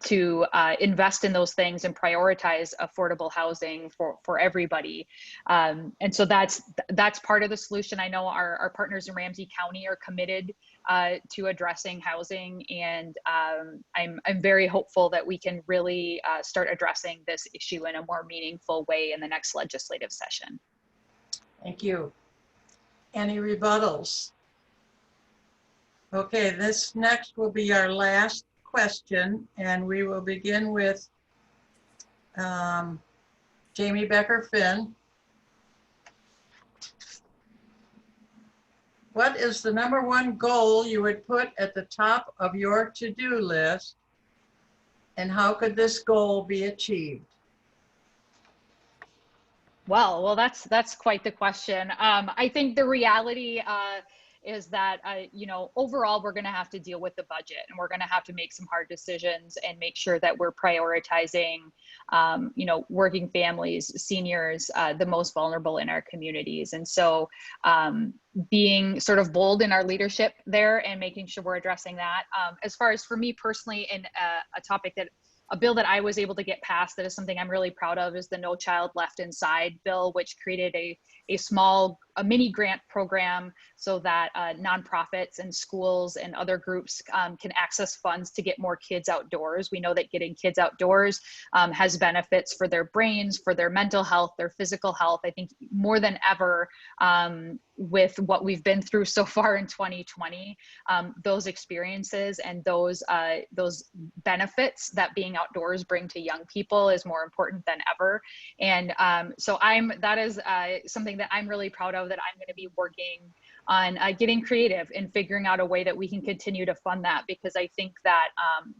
to invest in those things and prioritize affordable housing for everybody. And so that's part of the solution. I know our partners in Ramsey County are committed to addressing housing, and I'm very hopeful that we can really start addressing this issue in a more meaningful way in the next legislative session. Thank you. Any rebuttals? Okay, this next will be our last question, and we will begin with Jamie Becker-Finn. What is the #1 goal you would put at the top of your to-do list, and how could this goal be achieved? Well, that's quite the question. I think the reality is that, you know, overall, we're going to have to deal with the budget, and we're going to have to make some hard decisions and make sure that we're prioritizing, you know, working families, seniors, the most vulnerable in our communities. And so being sort of bold in our leadership there and making sure we're addressing that. As far as for me personally, and a bill that I was able to get passed that is something I'm really proud of is the No Child Left Inside bill, which created a mini grant program so that nonprofits and schools and other groups can access funds to get more kids outdoors. We know that getting kids outdoors has benefits for their brains, for their mental health, their physical health. I think more than ever with what we've been through so far in 2020, those experiences and those benefits that being outdoors bring to young people is more important than ever. And so that is something that I'm really proud of, that I'm going to be working on getting creative and figuring out a way that we can continue to fund that, because I think that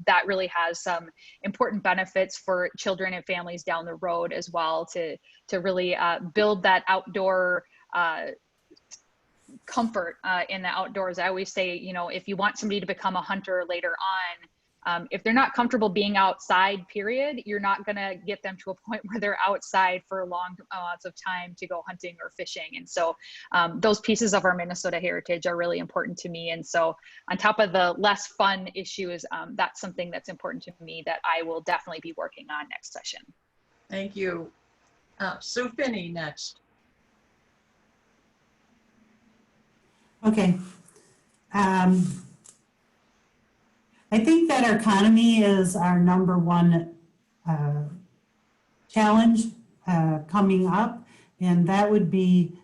that really has some important benefits for children and families down the road as well, to really build that outdoor comfort in the outdoors. I always say, you know, if you want somebody to become a hunter later on, if they're not comfortable being outside, period, you're not going to get them to a point where they're outside for long amounts of time to go hunting or fishing. And so those pieces of our Minnesota heritage are really important to me. And so on top of the less fun issues, that's something that's important to me that I will definitely be working on next session. Thank you. Sue Finney next. Okay. I think that our economy is our #1 challenge coming up, and that would be,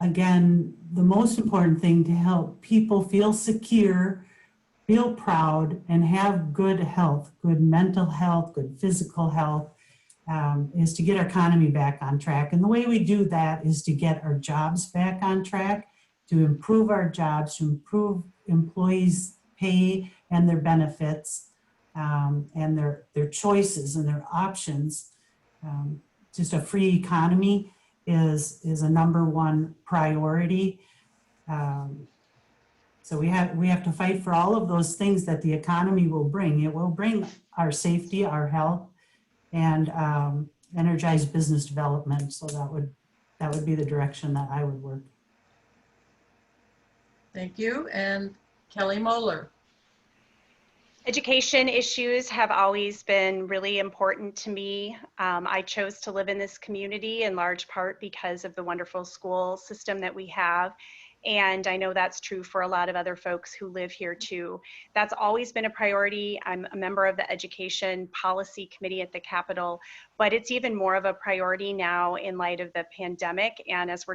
again, the most important thing to help people feel secure, feel proud, and have good health, good mental health, good physical health, is to get our economy back on track. And the way we do that is to get our jobs back on track, to improve our jobs, to improve employees' pay and their benefits, and their choices and their options. Just a free economy is a #1 priority. So we have to fight for all of those things that the economy will bring. It will bring our safety, our health, and energize business development. So that would be the direction that I would work. Thank you. And Kelly Moller. Education issues have always been really important to me. I chose to live in this community in large part because of the wonderful school system that we have. And I know that's true for a lot of other folks who live here too. That's always been a priority. I'm a member of the Education Policy Committee at the Capitol, but it's even more of a priority now in light of the pandemic. And as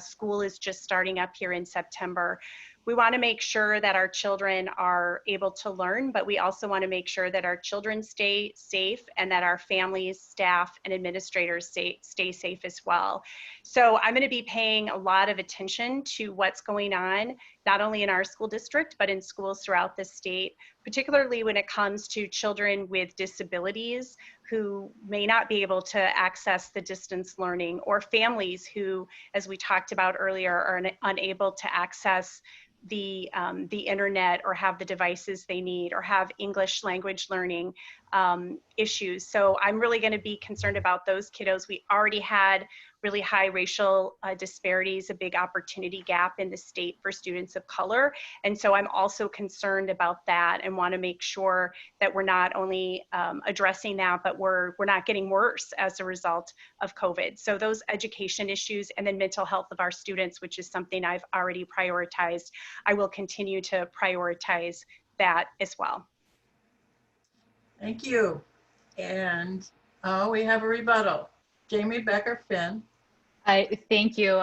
school is just starting up here in September, we want to make sure that our children are able to learn, but we also want to make sure that our children stay safe and that our families, staff, and administrators stay safe as well. So I'm going to be paying a lot of attention to what's going on, not only in our school district, but in schools throughout the state, particularly when it comes to children with disabilities who may not be able to access the distance learning, or families who, as we talked about earlier, are unable to access the internet or have the devices they need or have English language learning issues. So I'm really going to be concerned about those kiddos. We already had really high racial disparities, a big opportunity gap in the state for students of color. And so I'm also concerned about that and want to make sure that we're not only addressing that, but we're not getting worse as a result of COVID. So those education issues and then mental health of our students, which is something I've already prioritized, I will continue to prioritize that as well. Thank you. And we have a rebuttal. Jamie Becker-Finn. Thank you.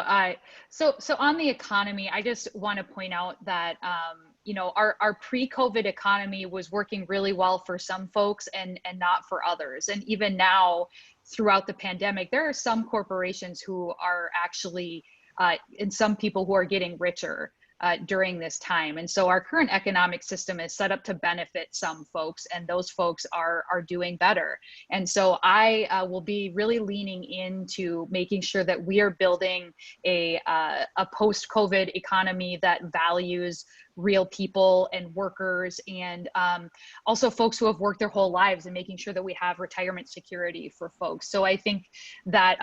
So on the economy, I just want to point out that our pre-COVID economy was working really well for some folks and not for others. And even now, throughout the pandemic, there are some corporations who are actually, and some people who are getting richer during this time. And so our current economic system is set up to benefit some folks, and those folks are doing better. And so I will be really leaning into making sure that we are building a post-COVID economy that values real people and workers, and also folks who have worked their whole lives, and making sure that we have retirement security for folks. So I think that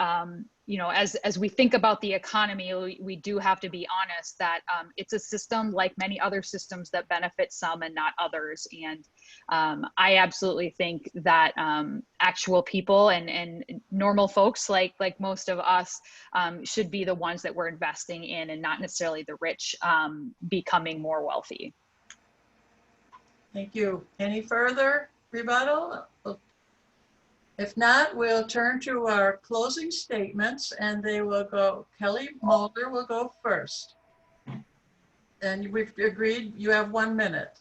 as we think about the economy, we do have to be honest that it's a system like many other systems that benefit some and not others. And I absolutely think that actual people and normal folks like most of us should be the ones that we're investing in, and not necessarily the rich becoming more wealthy. Thank you. Any further rebuttal? If not, we'll turn to our closing statements, and they will go, Kelly Moller will go first. And we've agreed you have 1 minute.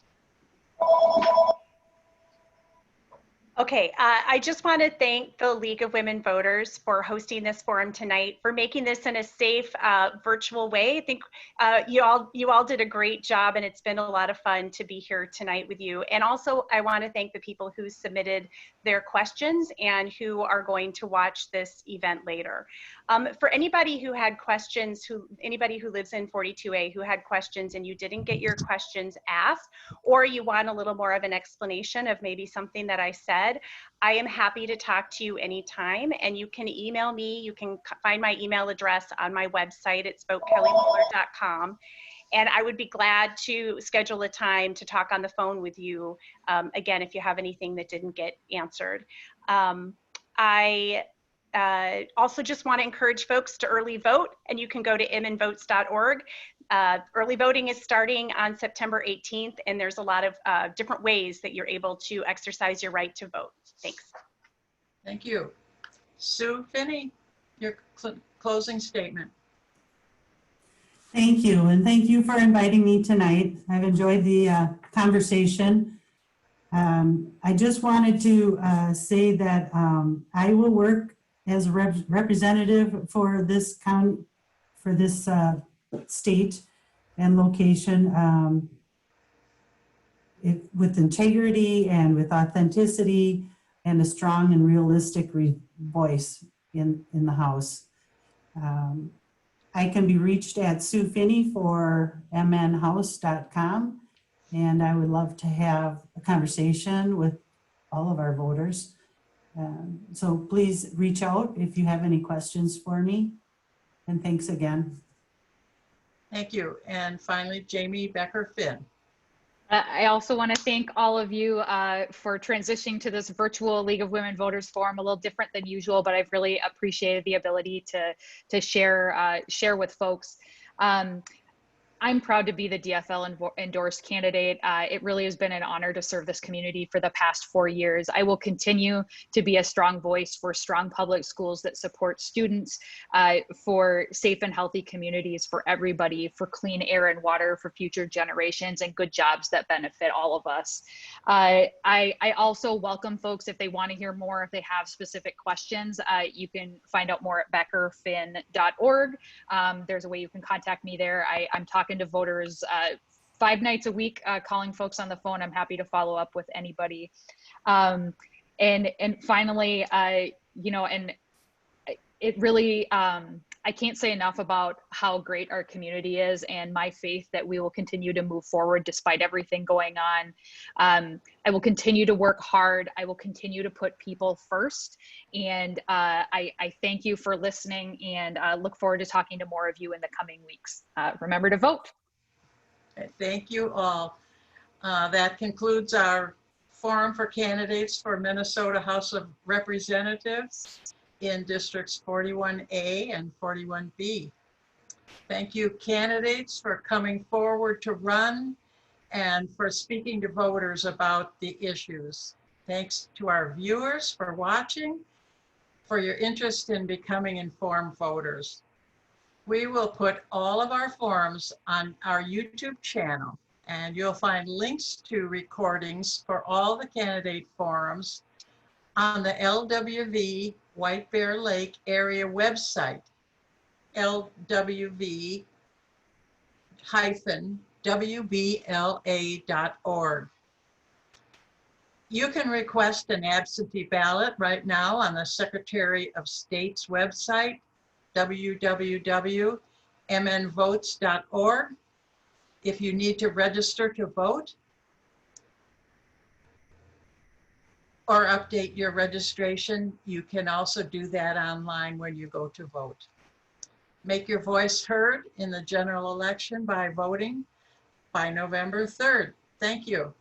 Okay, I just want to thank the League of Women Voters for hosting this forum tonight, for making this in a safe virtual way. I think you all did a great job, and it's been a lot of fun to be here tonight with you. And also, I want to thank the people who submitted their questions and who are going to watch this event later. For anybody who had questions, anybody who lives in 42A who had questions and you didn't get your questions asked, or you want a little more of an explanation of maybe something that I said, I am happy to talk to you anytime, and you can email me. You can find my email address on my website. It's votekellymoller.com. And I would be glad to schedule a time to talk on the phone with you, again, if you have anything that didn't get answered. I also just want to encourage folks to early vote, and you can go to mnvotes.org. Early voting is starting on September 18th, and there's a lot of different ways that you're able to exercise your right to vote. Thanks. Thank you. Sue Finney, your closing statement. Thank you, and thank you for inviting me tonight. I've enjoyed the conversation. I just wanted to say that I will work as a representative for this county, for this state and location. with integrity and with authenticity and a strong and realistic voice in the House. I can be reached at Sue Finney for mnhouse.com, and I would love to have a conversation with all of our voters. So please reach out if you have any questions for me, and thanks again. Thank you. And finally, Jamie Becker-Finn. I also want to thank all of you for transitioning to this virtual League of Women Voters Forum, a little different than usual, but I've really appreciated the ability to share with folks. I'm proud to be the DFL endorsed candidate. It really has been an honor to serve this community for the past 4 years. I will continue to be a strong voice for strong public schools that support students, for safe and healthy communities for everybody, for clean air and water for future generations, and good jobs that benefit all of us. I also welcome folks, if they want to hear more, if they have specific questions, you can find out more at Becker-Finn.org. There's a way you can contact me there. I'm talking to voters 5 nights a week, calling folks on the phone. I'm happy to follow up with anybody. And finally, you know, and it really, I can't say enough about how great our community is, and my faith that we will continue to move forward despite everything going on. I will continue to work hard. I will continue to put people first. And I thank you for listening, and look forward to talking to more of you in the coming weeks. Remember to vote. Thank you all. That concludes our forum for candidates for Minnesota House of Representatives in districts 41A and 41B. Thank you, candidates, for coming forward to run and for speaking to voters about the issues. Thanks to our viewers for watching, for your interest in becoming informed voters. We will put all of our forums on our YouTube channel, and you'll find links to recordings for all the candidate forums on the LWV White Bear Lake area website, lwv-wbla.org. You can request an absentee ballot right now on the Secretary of State's website, www.mnvotes.org. If you need to register to vote or update your registration, you can also do that online when you go to vote. Make your voice heard in the general election by voting by November 3rd. Thank you.